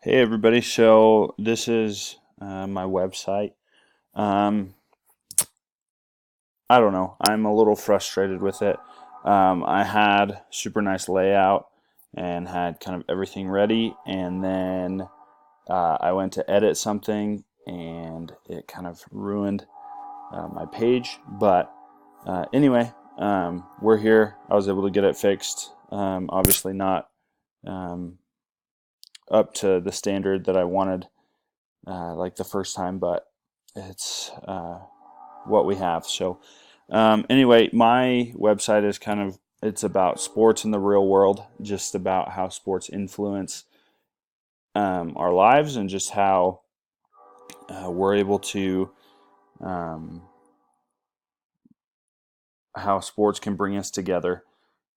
Hey everybody, so this is my website. Um, I don't know, I'm a little frustrated with it. I had super nice layout and had kind of everything ready, and then I went to edit something and it kind of ruined my page. But anyway, we're here. I was able to get it fixed. Obviously, not um, up to the standard that I wanted like the first time, but it's what we have. So anyway, my website is it's about sports in the real world, just about how sports influence our lives and just how we're able to um, how sports can bring us together,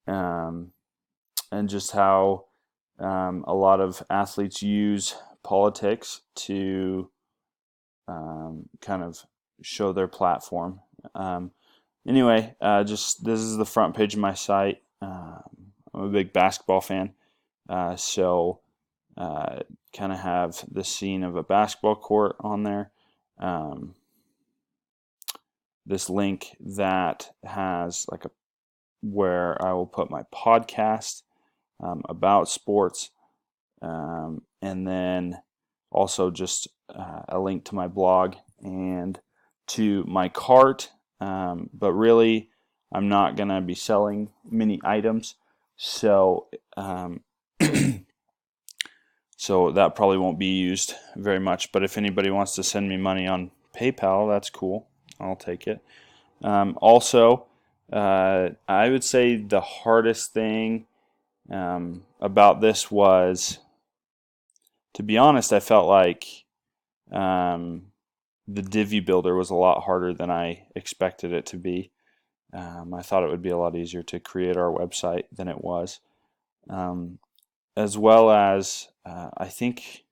um, and just how a lot of athletes use politics to kind of show their platform. Anyway, just this is the front page of my site. I'm a big basketball fan, so kind of have the scene of a basketball court on there. Um, this link that has like a where I will put my podcast about sports, and then also just a link to my blog and to my cart. But really, I'm not going to be selling many items. So, so that probably won't be used very much. But if anybody wants to send me money on PayPal, that's cool. I'll take it. Also, I would say the hardest thing about this was, to be honest, I felt like um, the Divi Builder was a lot harder than I expected it to be. I thought it would be a lot easier to create our website than it was. Um, as well as, I think,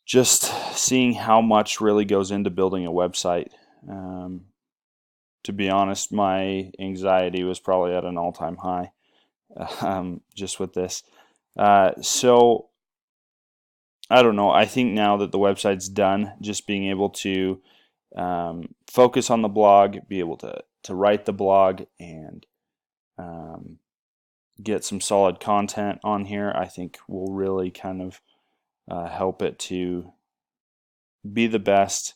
just seeing how much really goes into building a website. Um, to be honest, my anxiety was probably at an all-time high just with this. So I don't know. I think now that the website's done, just being able to focus on the blog, be able to write the blog, and um, get some solid content on here, I think will really kind of help it to be the best,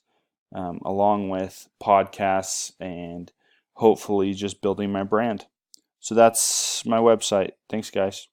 along with podcasts and hopefully just building my brand. So that's my website. Thanks, guys.